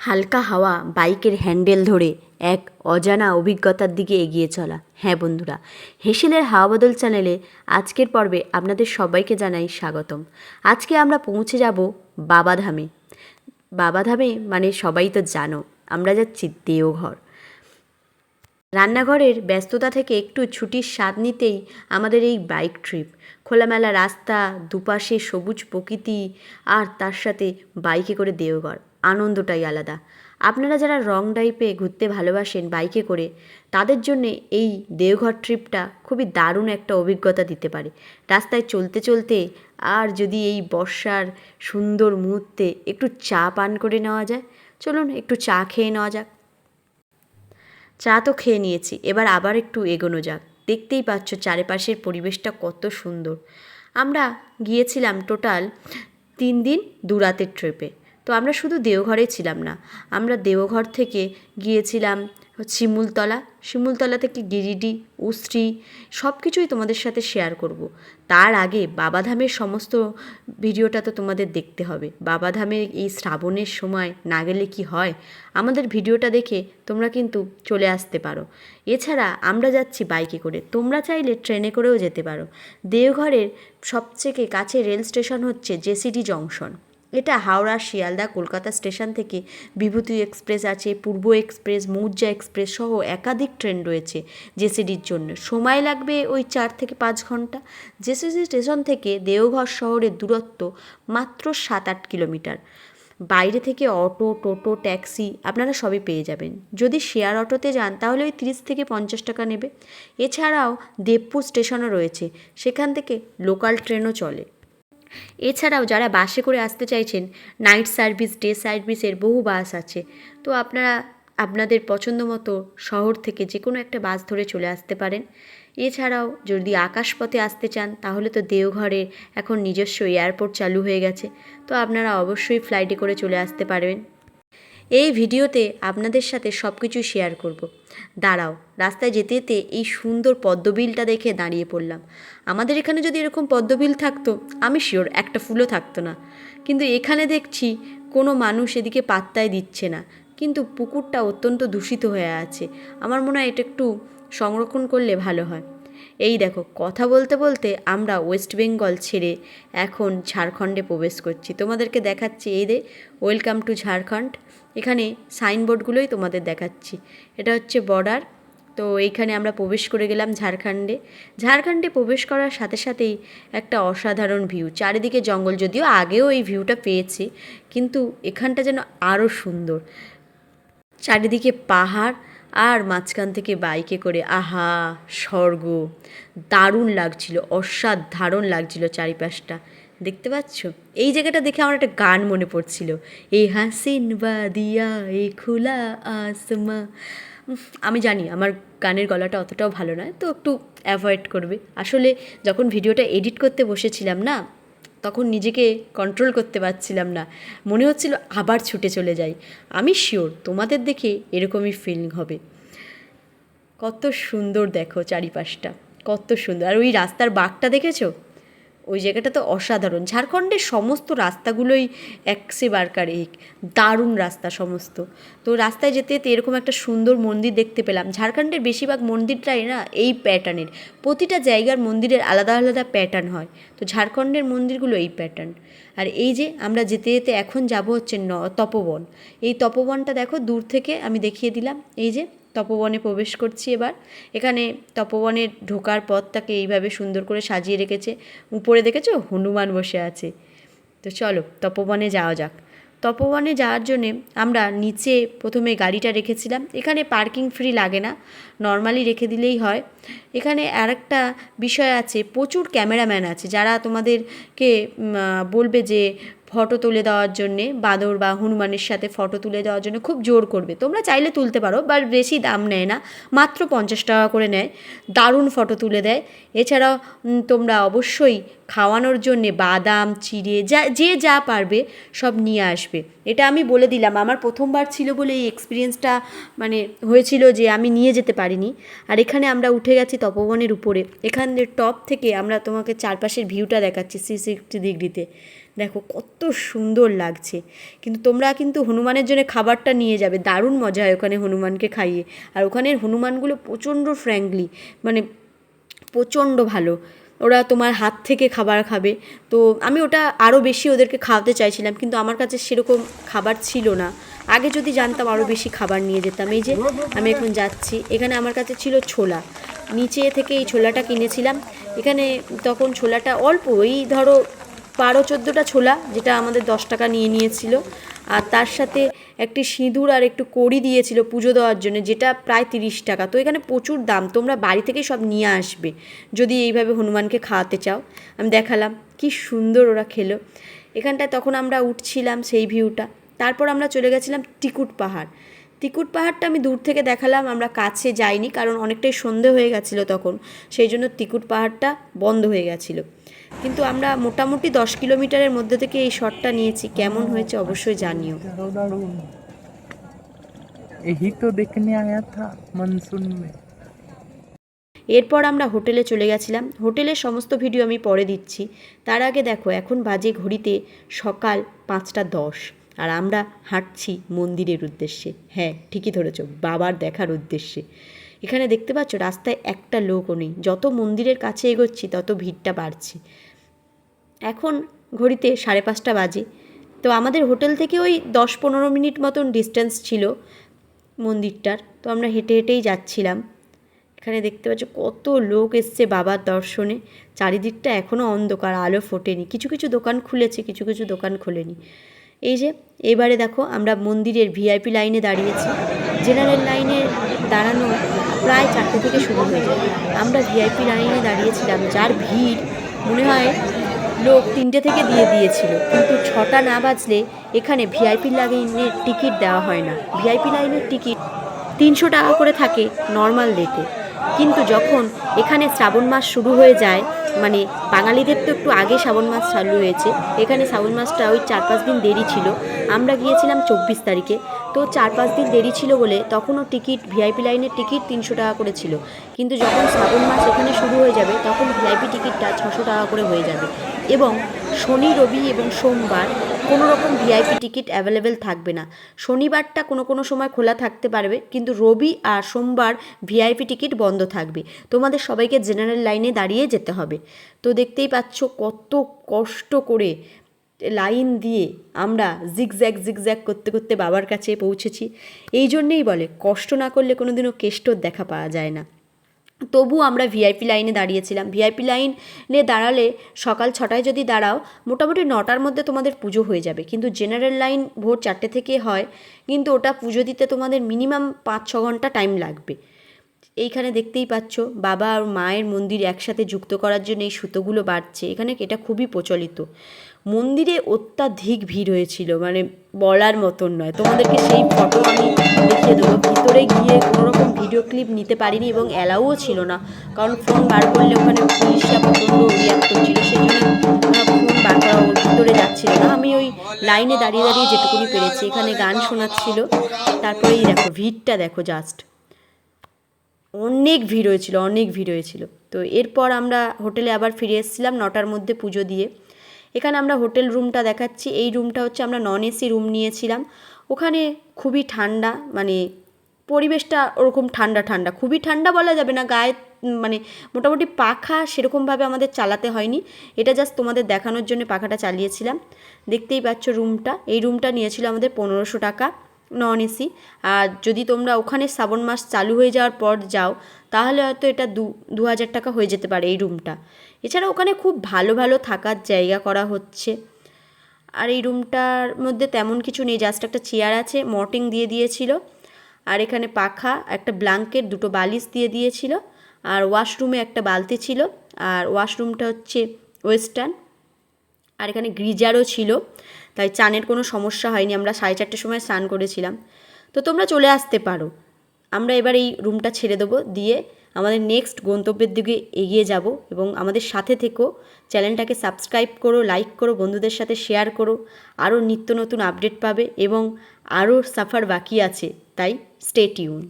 হালকা হাওয়া, বাইকের হ্যান্ডেল ধরে এক অজানা অভিজ্ঞতার দিকে এগিয়ে চলা। হ্যাঁ বন্ধুরা, হেসেলের হাওয়া বদল চ্যানেলে আজকের পর্বে আপনাদের সবাইকে জানাই স্বাগতম। আজকে আমরা পৌঁছে যাব বাবাধামে। বাবাধামে মানে সবাই তো জানো, আমরা যাচ্ছি দেওঘর। রান্নাঘরের ব্যস্ততা থেকে একটু ছুটির স্বাদ নিতেই আমাদের এই বাইক ট্রিপ। খোলামেলা রাস্তা, দুপাশে সবুজ প্রকৃতি, আর তার সাথে বাইকে করে দেওঘর, আনন্দটাই আলাদা। আপনারা যারা লং ড্রাইভে ঘুরতে ভালোবাসেন বাইকে করে, তাদের জন্যে এই দেওঘর ট্রিপটা খুবই দারুণ একটা অভিজ্ঞতা দিতে পারে। রাস্তায় চলতে চলতে আর যদি এই বর্ষার সুন্দর মুহূর্তে একটু চা পান করে নেওয়া যায়, চলুন একটু চা খেয়ে নেওয়া যাক। চা তো খেয়ে নিয়েছি, এবার আবার একটু এগোনো যাক। দেখতেই পাচ্ছ চারিপাশের পরিবেশটা কত সুন্দর। আমরা গিয়েছিলাম টোটাল 3 দিন 2 রাতের ট্রিপে। তো আমরা শুধু দেওঘরে ছিলাম না, আমরা দেওঘর থেকে গিয়েছিলাম শিমুলতলা থেকে গিরিডি, উশ্রী, সব কিছুই তোমাদের সাথে শেয়ার করব। তার আগে বাবাধামের সমস্ত ভিডিওটা তো তোমাদের দেখতে হবে। বাবাধামে এই শ্রাবণের সময় না গেলে কি হয়, আমাদের ভিডিওটা দেখে তোমরা কিন্তু চলে আসতে পারো। এছাড়া আমরা যাচ্ছি বাইকে করে, তোমরা চাইলে ট্রেনে করেও যেতে পারো। দেওঘরের সবথেকে কাছে রেল স্টেশন হচ্ছে জেসিডি জংশন। এটা হাওড়া, শিয়ালদা, কলকাতা স্টেশন থেকে বিভূতি এক্সপ্রেস আছে, পূর্ব এক্সপ্রেস, মৌর্যা এক্সপ্রেস সহ একাধিক ট্রেন রয়েছে জেসিডির জন্য। সময় লাগবে ওই 4 থেকে 5 ঘন্টা। জেসিডি স্টেশন থেকে দেওঘর শহরের দূরত্ব মাত্র 7-8 কিলোমিটার। বাইরে থেকে অটো, টোটো, ট্যাক্সি আপনারা সবই পেয়ে যাবেন। যদি শেয়ার অটোতে যান তাহলে ওই 30 থেকে 50 টাকা নেবে। এছাড়াও দেবপুর স্টেশনও রয়েছে, সেখান থেকে লোকাল ট্রেনও চলে। এছাড়াও যারা বাসে করে আসতে চাইছেন, নাইট সার্ভিস, ডে সার্ভিসের বহু বাস আছে। তো আপনারা আপনাদের পছন্দ মতো শহর থেকে যে কোনো একটা বাস ধরে চলে আসতে পারেন। এছাড়াও যদি আকাশপথে আসতে চান তাহলে তো দেওঘরে এখন নিজস্ব এয়ারপোর্ট চালু হয়ে গেছে, তো আপনারা অবশ্যই ফ্লাইটে করে চলে আসতে পারবেন। এই ভিডিওতে আপনাদের সাথে সব কিছুই শেয়ার করব। দাঁড়াও, রাস্তায় যেতে যেতে এই সুন্দর পদ্মবিলটা দেখে দাঁড়িয়ে পড়লাম। আমাদের এখানে যদি এরকম পদ্মবিল থাকতো, আমি শিওর একটা ফুলও থাকতো না। কিন্তু এখানে দেখছি কোনো মানুষ এদিকে পাত্তাই দিচ্ছে না, কিন্তু পুকুরটা অত্যন্ত দূষিত হয়ে আছে। আমার মনে হয় এটা একটু সংরক্ষণ করলে ভালো হয়। এই দেখো, কথা বলতে বলতে আমরা ওয়েস্ট বেঙ্গল ছেড়ে এখন ঝাড়খণ্ডে প্রবেশ করছি। তোমাদেরকে দেখাচ্ছি, এই ওয়েলকাম টু ঝাড়খণ্ড। এখানে সাইনবোর্ডগুলোই তোমাদের দেখাচ্ছি। এটা হচ্ছে বর্ডার। তো এইখানে আমরা প্রবেশ করে গেলাম ঝাড়খণ্ডে প্রবেশ করার সাথে সাথেই একটা অসাধারণ ভিউ, চারিদিকে জঙ্গল। যদিও আগেও এই ভিউটা পেয়েছি, কিন্তু এখানটা যেন আরও সুন্দর। চারিদিকে পাহাড়, আর মাঝখান থেকে বাইকে করে, আহা স্বর্গ! দারুণ লাগছিল, অসাধারণ লাগছিল চারিপাশটা। দেখতে পাচ্ছ, এই জায়গাটা দেখে আমার একটা গান মনে পড়ছিল, এ হাসিন বাদিয়া এ খোলা আসমা। আমি জানি আমার গানের গলাটা অতটাও ভালো নয়, তো একটু অ্যাভয়েড করবে। আসলে যখন ভিডিওটা এডিট করতে বসেছিলাম না, তখন নিজেকে কন্ট্রোল করতে পারছিলাম না, মনে হচ্ছিল আবার ছুটে চলে যাই। আমি শিওর তোমাদের দেখে এরকমই ফিলিং হবে। কত সুন্দর দেখো চারিপাশটা, কত সুন্দর। আর ওই রাস্তার বাঁকটা দেখেছো? ওই জায়গাটা তো অসাধারণ। ঝাড়খণ্ডের সমস্ত রাস্তাগুলোই একসে বারকার এক, দারুণ রাস্তা সমস্ত। তো রাস্তায় যেতে যেতে এরকম একটা সুন্দর মন্দির দেখতে পেলাম। ঝাড়খণ্ডের বেশিরভাগ মন্দিরটাই না এই প্যাটার্নের, প্রতিটা জায়গার মন্দিরের আলাদা আলাদা প্যাটার্ন হয়। তো ঝাড়খণ্ডের মন্দিরগুলো এই প্যাটার্ন। আর এই যে আমরা যেতে যেতে এখন যাব হচ্ছে তপোবন। এই তপোবনটা দেখো দূর থেকে আমি দেখিয়ে দিলাম। এই যে তপোবনে প্রবেশ করছি এবার। এখানে তপোবনে ঢোকার পথটাকে এইভাবে সুন্দর করে সাজিয়ে রেখেছে। উপরে দেখেছো হনুমান বসে আছে। তো চলো তপোবনে যাওয়া যাক। তপোবনে যাওয়ার জন্যে আমরা নিচে প্রথমে গাড়িটা রেখেছিলাম। এখানে পার্কিং ফ্রি লাগে না, নর্মালি রেখে দিলেই হয়। এখানে আরেকটা বিষয় আছে, প্রচুর ক্যামেরাম্যান আছে যারা তোমাদেরকে বলবে যে ফটো তুলে দেওয়ার জন্যে, বাঁদর বা হনুমানের সাথে ফটো তুলে দেওয়ার জন্য খুব জোর করবে। তোমরা চাইলে তুলতে পারো, বাট বেশি দাম নেয় না, মাত্র 50 টাকা করে নেয়। দারুণ ফটো তুলে দেয়। এছাড়াও তোমরা অবশ্যই খাওয়ানোর জন্যে বাদাম চিড়ে যে যা পারবে সব নিয়ে আসবে। এটা আমি বলে দিলাম, আমার প্রথমবার ছিল বলে এই এক্সপিরিয়েন্সটা মানে হয়েছিল যে আমি নিয়ে যেতে পারিনি। আর এখানে আমরা উঠে গেছি তপোবনের উপরে। এখানের টপ থেকে আমরা তোমাকে চারপাশের ভিউটা দেখাচ্ছি 360 ডিগ্রিতে। দেখো কত সুন্দর লাগছে। কিন্তু তোমরা কিন্তু হনুমানের জন্য খাবারটা নিয়ে যাবে, দারুণ মজা হয় ওখানে হনুমানকে খাইয়ে। আর ওখানের হনুমানগুলো প্রচণ্ড ফ্র্যাঙ্কলি, মানে প্রচণ্ড ভালো, ওরা তোমার হাত থেকে খাবার খাবে। তো আমি ওটা আরও বেশি ওদেরকে খাওয়াতে চাইছিলাম, কিন্তু আমার কাছে সেরকম খাবার ছিল না। আগে যদি জানতাম আরও বেশি খাবার নিয়ে যেতাম। এই যে আমি এখন যাচ্ছি, এখানে আমার কাছে ছিল ছোলা, নিচে থেকে এই ছোলাটা কিনেছিলাম। এখানে তখন ছোলাটা অল্প, এই ধরো 12-14টা ছোলা, যেটা আমাদের 10 টাকা নিয়ে নিয়েছিল। আর তার সাথে একটি সিঁদুর আর একটু কড়ি দিয়েছিল পুজো দেওয়ার জন্য, যেটা প্রায় 30 টাকা। তো এখানে প্রচুর দাম, তোমরা বাড়ি থেকেই সব নিয়ে আসবে যদি এইভাবে হনুমানকে খাওয়াতে চাও। আমি দেখালাম কি সুন্দর ওরা খেলো। এখানটায় তখন আমরা উঠছিলাম সেই ভিউটা। তারপর আমরা চলে গেছিলাম টিকুট পাহাড়। টিকুট পাহাড়টা আমি দূর থেকে দেখালাম, আমরা কাছে যাইনি, কারণ অনেকটাই সন্ধে হয়ে গেছিলো তখন, সেই জন্য টিকুট পাহাড়টা বন্ধ হয়ে গেছিলো। কিন্তু আমরা মোটামুটি 10 কিলোমিটারের মধ্যে থেকে এই শটটা নিয়েছি। কেমন হয়েছে অবশ্যই জানিও। यही तो देखने आया था मानसून में। এরপর আমরা হোটেলে চলে গেছিলাম। হোটেলের সমস্ত ভিডিও আমি পরে দিচ্ছি। তার আগে দেখো এখন বাজে ঘড়িতে সকাল 5টা 10, আর আমরা হাঁটছি মন্দিরের উদ্দেশ্যে। হ্যাঁ, ঠিকই ধরেছ, বাবার দেখার উদ্দেশ্যে। এখানে দেখতে পাচ্ছ রাস্তায় একটা লোকও নেই। যত মন্দিরের কাছে এগোচ্ছি তত ভিড়টা বাড়ছে। এখন ঘড়িতে 5:30 বাজে। তো আমাদের হোটেল থেকে ওই 10-15 মিনিট মতন ডিস্টেন্স ছিল মন্দিরটার। তো আমরা হেঁটে হেঁটেই যাচ্ছিলাম। এখানে দেখতে পাচ্ছ কত লোক এসছে বাবার দর্শনে। চারিদিকটা এখনও অন্ধকার, আলো ফোটেনি। কিছু কিছু দোকান খুলেছে, কিছু কিছু দোকান খোলেনি। এই যে এবারে দেখো আমরা মন্দিরের ভিআইপি লাইনে দাঁড়িয়েছি। জেনারেল লাইনে দাঁড়ানো প্রায় 4টে থেকে শুরু হয়ে যায়। আমরা ভিআইপি লাইনে দাঁড়িয়েছিলাম, যার ভিড় মনে হয় লোক 3টে থেকে দিয়ে দিয়েছিল। কিন্তু 6টা না বাজলে এখানে ভিআইপি লাইনের টিকিট দেওয়া হয় না। ভিআইপি লাইনের টিকিট 300 টাকা করে থাকে নর্মাল রেটে। কিন্তু যখন এখানে শ্রাবণ মাস শুরু হয়ে যায়, মানে বাঙালিদের তো একটু আগে শ্রাবণ মাস চালু হয়েছে, এখানে শ্রাবণ মাসটা ওই 4-5 দিন দেরি ছিল। আমরা গিয়েছিলাম 24 তারিখে। তো 4-5 দিন দেরি ছিল বলে তখনও টিকিট, ভিআইপি লাইনের টিকিট 300 টাকা করে ছিল। কিন্তু যখন শ্রাবণ মাস এখানে শুরু হয়ে যাবে তখন ভিআইপি টিকিটটা 600 টাকা করে হয়ে যাবে। এবং শনি, রবি এবং সোমবার কোনো রকম ভিআইপি টিকিট অ্যাভেলেবেল থাকবে না। শনিবারটা কোনো কোনো সময় খোলা থাকতে পারবে, কিন্তু রবি আর সোমবার ভিআইপি টিকিট বন্ধ থাকবে। তোমাদের সবাইকে জেনারেল লাইনে দাঁড়িয়ে যেতে হবে। তো দেখতেই পাচ্ছ কত কষ্ট করে লাইন দিয়ে আমরা জিগজ্যাগ করতে করতে বাবার কাছে পৌঁছেছি। এই জন্যেই বলে কষ্ট না করলে কোনো দিনও কেষ্টর দেখা পাওয়া যায় না। তবু আমরা ভিআইপি লাইনে দাঁড়িয়েছিলাম। ভিআইপি লাইনে দাঁড়ালে সকাল 6টায় যদি দাঁড়াও, মোটামুটি 9টার মধ্যে তোমাদের পুজো হয়ে যাবে। কিন্তু জেনারেল লাইন ভোর 4টে থেকে হয়, কিন্তু ওটা পুজো দিতে তোমাদের মিনিমাম 5-6 ঘন্টা টাইম লাগবে। এইখানে দেখতেই পাচ্ছ বাবা আর মায়ের মন্দির একসাথে যুক্ত করার জন্য এই সুতোগুলো বাড়ছে। এখানে এটা খুবই প্রচলিত। মন্দিরে অত্যাধিক ভিড় হয়েছিল, মানে বলার মতন নয়। তোমাদেরকে সেই ফটো আমি দেখিয়ে দেবো। ভিতরে গিয়ে কোনোরকম ভিডিও ক্লিপ নিতে পারিনি এবং অ্যালাউও ছিল না, কারণ ফোন বার করলে ওখানে পুলিশরা প্রচণ্ড রিয়াক্ট করছিল। সেই জন্য ফোন বার করা ওর ভিতরে যাচ্ছিল না। আমি ওই লাইনে দাঁড়িয়ে দাঁড়িয়ে যেটুকুনি পেরেছি। এখানে গান শোনাচ্ছিল। তারপরেই দেখো ভিড়টা, দেখো জাস্ট অনেক ভিড় হয়েছিল, অনেক ভিড় হয়েছিল। তো এরপর আমরা হোটেলে আবার ফিরে এসেছিলাম 9টার মধ্যে পুজো দিয়ে। এখানে আমরা হোটেল রুমটা দেখাচ্ছি। এই রুমটা হচ্ছে আমরা নন এসি রুম নিয়েছিলাম। ওখানে খুবই ঠান্ডা, মানে পরিবেশটা ওরকম ঠান্ডা ঠান্ডা, খুবই ঠান্ডা বলা যাবে না, গায়ে মানে মোটামুটি পাখা সেরকমভাবে আমাদের চালাতে হয়নি। এটা জাস্ট তোমাদের দেখানোর জন্য পাখাটা চালিয়েছিলাম। দেখতেই পাচ্ছ রুমটা। এই রুমটা নিয়েছিল আমাদের 1500 টাকা নন এসি। আর যদি তোমরা ওখানে শ্রাবণ মাস চালু হয়ে যাওয়ার পর যাও, তাহলে হয়তো এটা 2000 টাকা হয়ে যেতে পারে এই রুমটা। এছাড়া ওখানে খুব ভালো ভালো থাকার জায়গা করা হচ্ছে। আর এই রুমটার মধ্যে তেমন কিছু নেই, জাস্ট একটা চেয়ার আছে, মর্টিং দিয়ে দিয়েছিল। আর এখানে পাখা, একটা ব্ল্যাঙ্কেট, 2টো বালিশ দিয়ে দিয়েছিল। আর ওয়াশরুমে একটা বালতি ছিল। আর ওয়াশরুমটা হচ্ছে ওয়েস্টার্ন। আর এখানে গিজারও ছিল, তাই চানের কোনো সমস্যা হয়নি। আমরা 4:30টার সময় স্নান করেছিলাম। তো তোমরা চলে আসতে পারো। আমরা এবার এই রুমটা ছেড়ে দেবো, দিয়ে আমাদের নেক্সট গন্তব্যের দিকে এগিয়ে যাব। এবং আমাদের সাথে থেকো, চ্যানেলটাকে সাবস্ক্রাইব করো, লাইক করো, বন্ধুদের সাথে শেয়ার করো। আরও নিত্য নতুন আপডেট পাবে এবং আরও সাফার বাকি আছে, তাই স্টে টিউন।